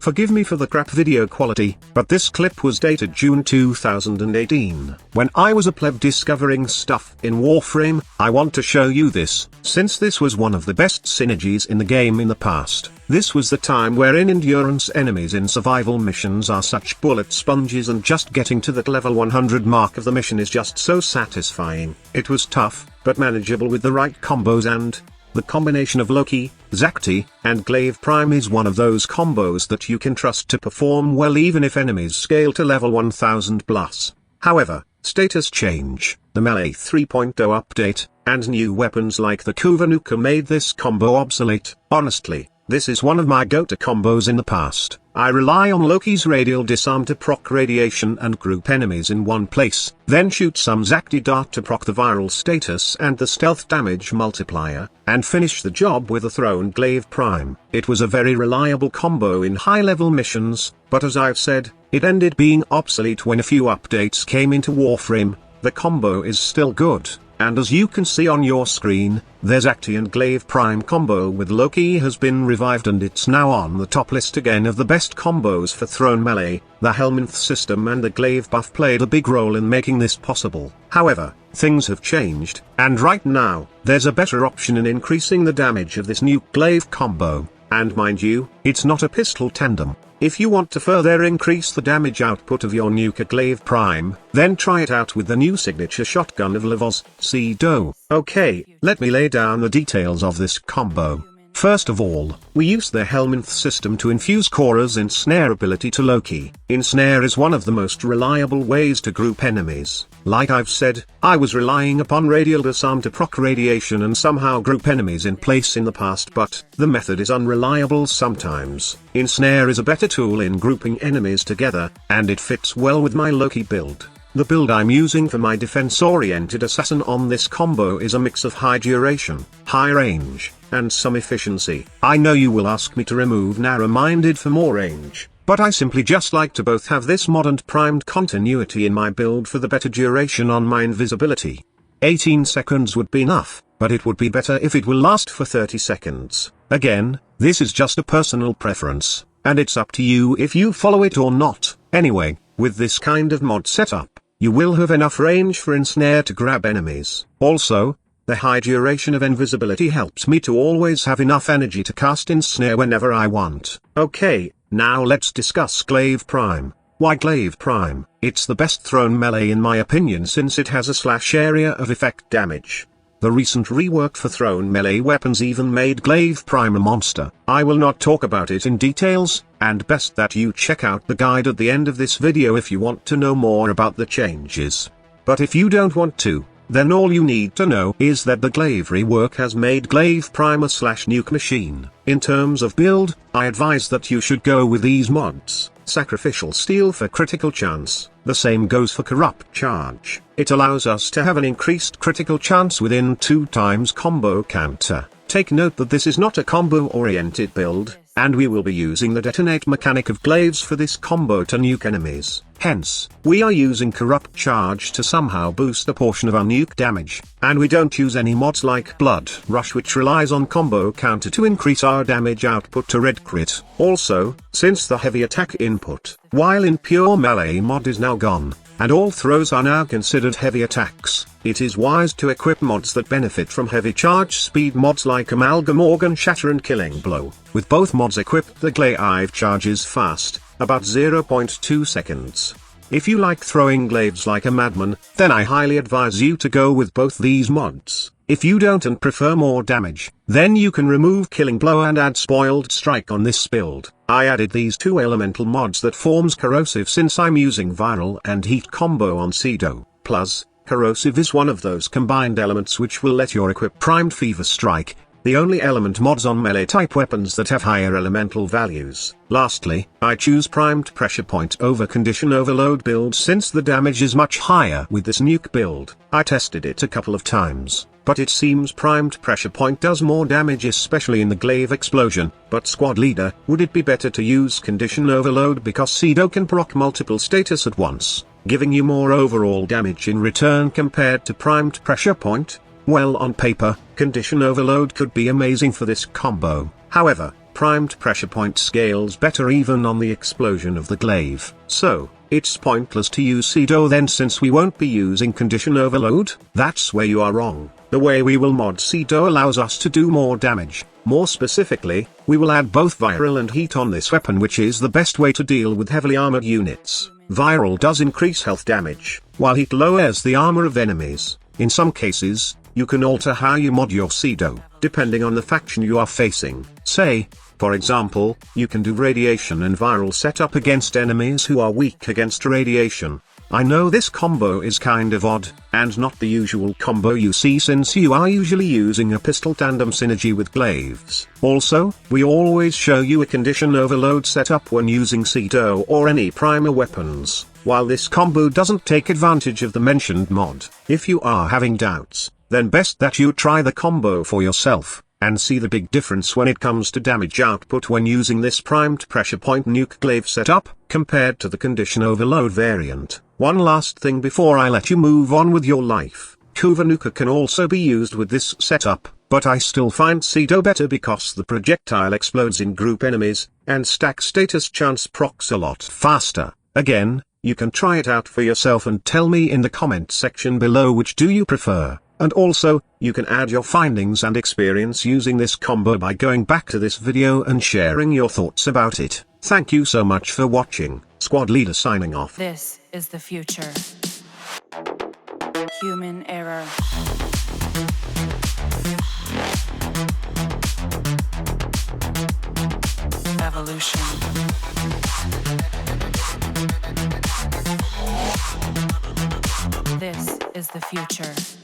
Forgive me for the crap video quality, but this clip was dated June 2018. When I was a pleb discovering stuff in Warframe, I want to show you this, since this was one of the best synergies in the game in the past. This was the time wherein endurance enemies in survival missions are such bullet sponges, and just getting to that level 100 mark of the mission is just so satisfying. It was tough, but manageable with the right combos, and the combination of Loki, Zakti, and Glaive Prime is one of those combos that you can trust to perform well even if enemies scale to level 1000 plus. However, status change, the Melee 3.0 update, and new weapons like the Nuker made this combo obsolete. Honestly, this is one of my go-to combos in the past. I rely on Loki's radial disarm to proc radiation and group enemies in one place, then shoot some Zakti dart to proc the viral status and the stealth damage multiplier, and finish the job with a thrown Glaive Prime. It was a very reliable combo in high-level missions, but as I've said, it ended being obsolete when a few updates came into Warframe. The combo is still good, and as you can see on your screen, their Zakti and Glaive Prime combo with Loki has been revived, and it's now on the top list again of the best combos for thrown melee. The Helminth system and the Glaive buff played a big role in making this possible. However, things have changed, and right now, there's a better option in increasing the damage of this new Glaive combo. And mind you, it's not a pistol tandem. If you want to further increase the damage output of your Nuker Glaive Prime, then try it out with the new signature shotgun of Levos, Sedo. Okay, let me lay down the details of this combo. First of all, we use the Helminth system to infuse Korra's Ensnare ability to Loki. Ensnare is one of the most reliable ways to group enemies. Like I've said, I was relying upon radial disarm to proc radiation and somehow group enemies in place in the past, but the method is unreliable sometimes. Ensnare is a better tool in grouping enemies together, and it fits well with my Loki build. The build I'm using for my defense-oriented assassin on this combo is a mix of high duration, high range, and some efficiency. I know you will ask me to remove narrow-minded for more range, but I simply just like to both have this mod and primed continuity in my build for the better duration on my invisibility. 18 seconds would be enough, but it would be better if it will last for 30 seconds. Again, this is just a personal preference, and it's up to you if you follow it or not. Anyway, with this kind of mod setup, you will have enough range for Ensnare to grab enemies. Also, the high duration of invisibility helps me to always have enough energy to cast Ensnare whenever I want. Okay, now let's discuss Glaive Prime. Why Glaive Prime? It's the best thrown melee in my opinion, since it has a slash area of effect damage. The recent rework for thrown melee weapons even made Glaive Prime a monster. I will not talk about it in details, and best that you check out the guide at the end of this video if you want to know more about the changes. But if you don't want to, then all you need to know is that the Glaive rework has made Glaive Prime a slash nuke machine. In terms of build, I advise that you should go with these mods. Sacrificial Steel for critical chance. The same goes for Corrupt Charge. It allows us to have an increased critical chance within 2 times combo counter. Take note that this is not a combo-oriented build, and we will be using the detonate mechanic of glaives for this combo to nuke enemies. Hence, we are using Corrupt Charge to somehow boost a portion of our nuke damage, and we don't use any mods like Blood Rush, which relies on combo counter to increase our damage output to red crit. Also, since the heavy attack input, while in pure melee mod is now gone, and all throws are now considered heavy attacks, it is wise to equip mods that benefit from heavy charge speed. Mods like Amalgam, Organ Shatter and Killing Blow. With both mods equipped, the Glaive charges fast, about 0.2 seconds. If you like throwing glaives like a madman, then I highly advise you to go with both these mods. If you don't and prefer more damage, then you can remove Killing Blow and add Spoiled Strike on this build. I added these 2 elemental mods that forms Corrosive since I'm using Viral and Heat combo on Sedo. Plus, Corrosive is one of those combined elements which will let your equip Primed Fever Strike, the only element mods on melee type weapons that have higher elemental values. Lastly, I choose Primed Pressure Point over Condition Overload build since the damage is much higher with this nuke build. I tested it a couple of times, but it seems Primed Pressure Point does more damage, especially in the Glaive explosion. But Squad Leader, would it be better to use Condition Overload because Sedo can proc multiple status at once, giving you more overall damage in return compared to Primed Pressure Point? Well, on paper, Condition Overload could be amazing for this combo. However, primed pressure point scales better even on the explosion of the glaive. So, it's pointless to use Sedo then since we won't be using condition overload? That's where you are wrong. The way we will mod Sedo allows us to do more damage. More specifically, we will add both viral and heat on this weapon, which is the best way to deal with heavily armored units. Viral does increase health damage, while heat lowers the armor of enemies. In some cases, you can alter how you mod your Sedo, depending on the faction you are facing. Say, for example, you can do radiation and viral setup against enemies who are weak against radiation. I know this combo is kind of odd, and not the usual combo you see since you are usually using a pistol tandem synergy with glaives. Also, we always show you a condition overload setup when using Sedo or any primer weapons, while this combo doesn't take advantage of the mentioned mod. If you are having doubts, then best that you try the combo for yourself, and see the big difference when it comes to damage output when using this primed pressure point nuke glaive setup, compared to the condition overload variant. One last thing before I let you move on with your life. Nuker can also be used with this setup, but I still find Sedo better because the projectile explodes in group enemies, and stack status chance procs a lot faster. Again, you can try it out for yourself and tell me in the comment section below which do you prefer. And also, you can add your findings and experience using this combo by going back to this video and sharing your thoughts about it. Thank you so much for watching. Squad Leader signing off. This is the future. Human error. Evolution. This is the future.